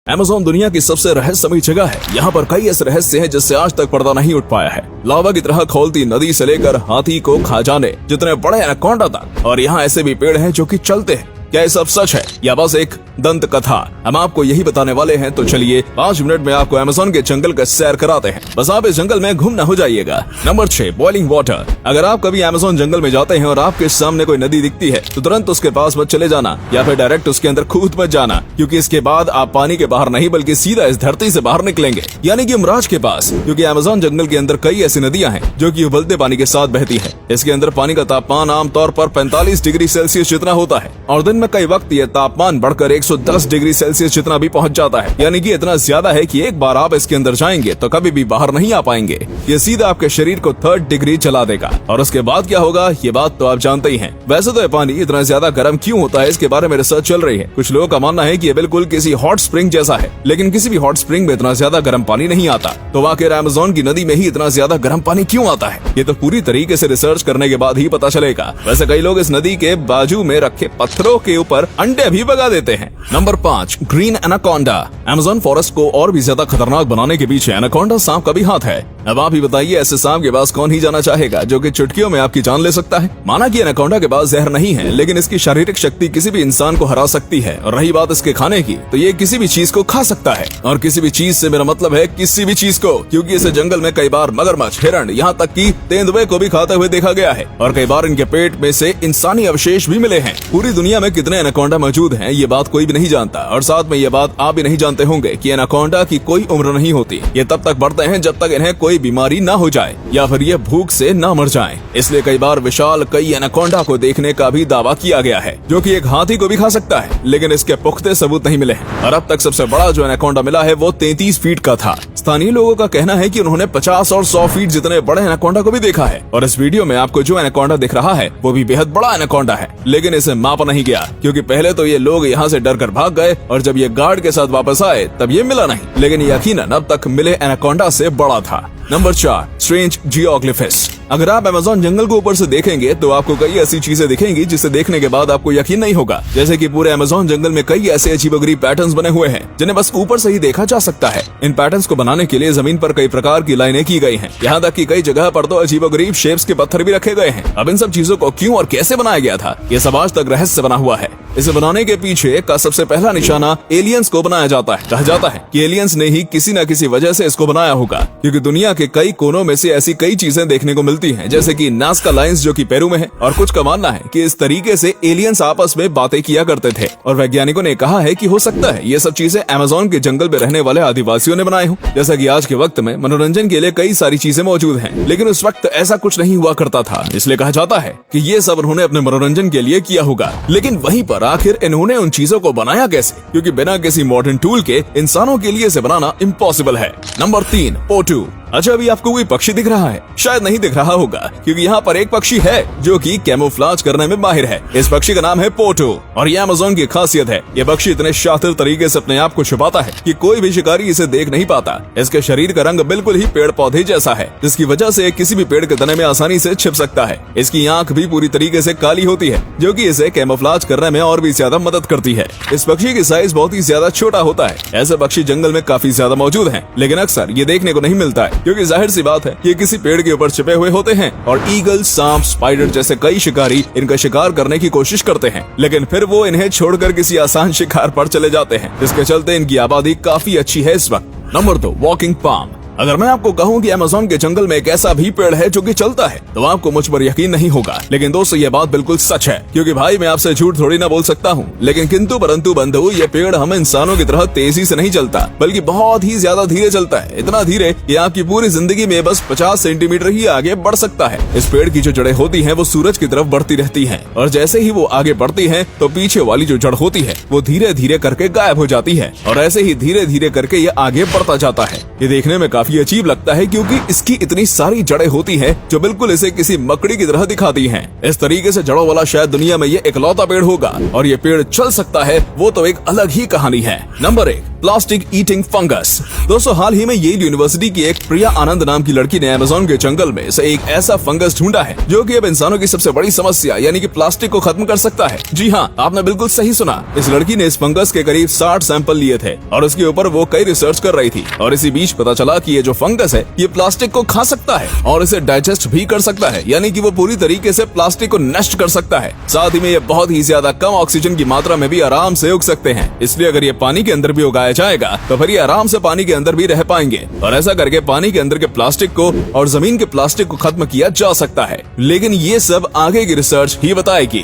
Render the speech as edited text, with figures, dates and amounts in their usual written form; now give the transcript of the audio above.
Amazon दुनिया की सबसे रहस्यमयी जगह है। यहाँ पर कई ऐसे रहस्य हैं जिससे आज तक पर्दा नहीं उठ पाया है। लावा की तरह खोलती नदी से लेकर हाथी को खा जाने जितने बड़े एनाकोंडा तक, और यहाँ ऐसे भी पेड़ हैं जो कि चलते हैं। क्या ये सब सच है या बस एक दंत कथा? हम आपको यही बताने वाले हैं, तो चलिए 5 मिनट में आपको अमेज़न के जंगल का सैर कराते हैं। बस आप इस जंगल में घूम न हो जाइएगा। Number 6, boiling water. अगर आप कभी अमेज़न जंगल में जाते हैं और आपके सामने कोई नदी दिखती है तो तुरंत उसके पास मत चले जाना या फिर डायरेक्ट उसके अंदर कूद मत जाना, क्योंकि इसके बाद आप पानी के बाहर नहीं बल्कि सीधा इस धरती से बाहर निकलेंगे, यानी कि यमराज के पास। क्योंकि अमेज़न जंगल के अंदर कई ऐसी नदियां हैं जो कि उबलते पानी के साथ बहती है। इसके अंदर पानी का तापमान आमतौर पर 45 डिग्री सेल्सियस जितना होता है और दिन में कई वक्त ये तापमान बढ़कर 110 डिग्री सेल्सियस जितना भी पहुंच जाता है, यानी कि इतना ज्यादा है कि एक बार आप इसके अंदर जाएंगे तो कभी भी बाहर नहीं आ पाएंगे। ये सीधा आपके शरीर को 3rd डिग्री जला देगा। और उसके बाद क्या होगा ये बात तो आप जानते ही हैं। वैसे तो ये पानी इतना ज्यादा गर्म क्यों होता है, इसके बारे में रिसर्च चल रही है। कुछ लोगों का मानना है कि ये बिल्कुल किसी हॉट स्प्रिंग जैसा है, लेकिन किसी भी हॉट स्प्रिंग में इतना ज्यादा गर्म पानी नहीं आता। तो आखिर अमेज़न की नदी में ही इतना ज्यादा गर्म पानी क्यों आता है, ये तो पूरी तरीके से रिसर्च करने के बाद ही पता चलेगा। वैसे कई लोग इस नदी के बाजू में रखे पत्थरों के ऊपर अंडे भी बगा देते हैं। Number 5, green anaconda. Amazon forest को और भी ज्यादा खतरनाक बनाने के पीछे एनाकोंडा सांप का भी हाथ है। अब आप ही बताइए, ऐसे सांप के पास कौन ही जाना चाहेगा जो कि चुटकियों में आपकी जान ले सकता है। माना कि एनाकोंडा के पास जहर नहीं है, लेकिन इसकी शारीरिक शक्ति किसी भी इंसान को हरा सकती है। और रही बात इसके खाने की, तो ये किसी भी चीज को खा सकता है। और किसी भी चीज से मेरा मतलब है किसी भी चीज को, क्योंकि इसे जंगल में कई बार मगरमच्छ, हिरण, यहाँ तक कि तेंदुए को भी खाते हुए देखा गया है। और कई बार इनके पेट में से इंसानी अवशेष भी मिले हैं। पूरी दुनिया में कितने एनाकोंडा मौजूद हैं ये बात कोई भी नहीं जानता। और साथ में ये बात आप भी नहीं जानते होंगे कि एनाकोंडा की कोई उम्र नहीं होती। ये तब तक बढ़ते हैं जब तक इन्हें कोई बीमारी ना हो जाए या फिर ये भूख से ना मर जाएं। इसलिए कई बार विशाल कई एनाकोंडा को देखने का भी दावा किया गया है, जो कि एक हाथी को भी खा सकता है, लेकिन इसके पुख्ते सबूत नहीं मिले हैं। और अब तक सबसे बड़ा जो एनाकोंडा मिला है वो 33 फीट का था। स्थानीय लोगों का कहना है कि उन्होंने 50 और 100 फीट जितने बड़े एनाकोंडा को भी देखा है। और इस वीडियो में आपको जो एनाकोंडा दिख रहा है वो भी बेहद बड़ा एनाकोंडा है, लेकिन इसे मापा नहीं गया, क्योंकि पहले तो ये लोग यहाँ से डर कर भाग गए और जब ये गार्ड के साथ वापस आए तब ये मिला नहीं, लेकिन यकीनन अब तक मिले एनाकोंडा से बड़ा था। Number 4, strange geoglyphs. अगर आप अमेज़न जंगल को ऊपर से देखेंगे तो आपको कई ऐसी चीजें दिखेंगी जिसे देखने के बाद आपको यकीन नहीं होगा। जैसे कि पूरे अमेज़न जंगल में कई ऐसे अजीबोगरीब पैटर्न्स बने हुए हैं जिन्हें बस ऊपर से ही देखा जा सकता है। इन पैटर्न्स को बनाने के लिए जमीन पर कई प्रकार की लाइनें की गई हैं। यहाँ तक कि कई जगह पर तो अजीबोगरीब शेप्स के पत्थर भी रखे गए हैं। अब इन सब चीजों को क्यों और कैसे बनाया गया था, ये सब आज तक रहस्य बना हुआ है। इसे बनाने के पीछे का सबसे पहला निशाना एलियंस को बनाया जाता है। कहा जाता है कि एलियंस ने ही किसी न किसी वजह से इसको बनाया होगा, क्योंकि दुनिया के कई कोनों में से ऐसी कई चीजें देखने को मिलती हैं, जैसे कि नाज़का लाइन्स जो कि पेरू में है। और कुछ का मानना है कि इस तरीके से एलियंस आपस में बातें किया करते थे। और वैज्ञानिकों ने कहा है कि हो सकता है ये सब चीजें अमेज़न के जंगल में रहने वाले आदिवासियों ने बनाए हों। जैसा कि आज के वक्त में मनोरंजन के लिए कई सारी चीजें मौजूद हैं, लेकिन उस वक्त ऐसा कुछ नहीं हुआ करता था, इसलिए कहा जाता है कि ये सब उन्होंने अपने मनोरंजन के लिए किया होगा। लेकिन वहीं पर आखिर इन्होंने उन चीजों को बनाया कैसे, क्योंकि बिना किसी मॉडर्न टूल के इंसानों के लिए इसे बनाना इम्पॉसिबल है। नंबर 3, पोटू। अच्छा, अभी आपको कोई पक्षी दिख रहा है? शायद नहीं दिख रहा होगा, क्योंकि यहाँ पर एक पक्षी है जो कि कैमोफ्लेज करने में माहिर है। इस पक्षी का नाम है पोटू और ये अमेज़न की खासियत है। ये पक्षी इतने शातिर तरीके से अपने आप को छुपाता है कि कोई भी शिकारी इसे देख नहीं पाता। इसके शरीर का रंग बिल्कुल ही पेड़ पौधे जैसा है, जिसकी वजह से किसी भी पेड़ के तने में आसानी से छिप सकता है। इसकी आंख भी पूरी तरीके से काली होती है, जो कि इसे कैमोफ्लेज करने में और भी ज्यादा मदद करती है। इस पक्षी की साइज बहुत ही ज्यादा छोटा होता है। ऐसे पक्षी जंगल में काफी ज्यादा मौजूद हैं, लेकिन अक्सर ये देखने को नहीं मिलता है, क्योंकि जाहिर सी बात है ये किसी पेड़ के ऊपर छिपे हुए होते हैं। और ईगल, सांप, स्पाइडर जैसे कई शिकारी इनका शिकार करने की कोशिश करते हैं, लेकिन फिर वो इन्हें छोड़कर किसी आसान शिकार पर चले जाते हैं, जिसके चलते इनकी आबादी काफी अच्छी है इस वक्त। Number 2, walking palm. अगर मैं आपको कहूँ कि अमेज़न के जंगल में एक ऐसा भी पेड़ है जो कि चलता है, तो आपको मुझ पर यकीन नहीं होगा। लेकिन दोस्तों ये बात बिल्कुल सच है, क्योंकि भाई मैं आपसे झूठ थोड़ी ना बोल सकता हूँ। लेकिन किंतु परंतु बंधु, ये पेड़ हम इंसानों की तरह तेजी से नहीं चलता, बल्कि बहुत ही ज्यादा धीरे चलता है। इतना धीरे कि आपकी पूरी जिंदगी में बस 50 सेंटीमीटर ही आगे बढ़ सकता है। इस पेड़ की जो जड़ें होती हैं वो सूरज की तरफ बढ़ती रहती हैं, और जैसे ही वो आगे बढ़ती हैं तो पीछे वाली जो जड़ होती है वो धीरे धीरे करके गायब हो जाती है, और ऐसे ही धीरे धीरे करके ये आगे बढ़ता जाता है। ये देखने में काफी अजीब लगता है, क्योंकि इसकी इतनी सारी जड़ें होती हैं जो बिल्कुल इसे किसी मकड़ी की तरह दिखाती हैं। इस तरीके से जड़ों वाला शायद दुनिया में ये इकलौता पेड़ होगा, और ये पेड़ चल सकता है वो तो एक अलग ही कहानी है। Number 1, plastic eating fungus. दोस्तों, हाल ही में येल यूनिवर्सिटी की एक प्रिया आनंद नाम की लड़की ने अमेज़न के जंगल में से एक ऐसा फंगस ढूंढा है जो कि अब इंसानों की सबसे बड़ी समस्या यानी कि प्लास्टिक को खत्म कर सकता है। जी हाँ, आपने बिल्कुल सही सुना। इस लड़की ने इस फंगस के करीब 60 सैंपल लिए थे और उसके ऊपर वो कई रिसर्च कर रही थी और इसी बीच पता चला कि ये जो फंगस है ये प्लास्टिक को खा सकता है और इसे डाइजेस्ट भी कर सकता है, यानी कि वो पूरी तरीके से प्लास्टिक को नष्ट कर सकता है। साथ ही में ये बहुत ही ज्यादा कम ऑक्सीजन की मात्रा में भी आराम से उग सकते हैं, इसलिए अगर ये पानी के अंदर भी उगाया जाएगा तो फिर ये आराम से पानी के अंदर भी रह पाएंगे और ऐसा करके पानी के अंदर के प्लास्टिक को और जमीन के प्लास्टिक को खत्म किया जा सकता है। लेकिन ये सब आगे की रिसर्च ही बताएगी।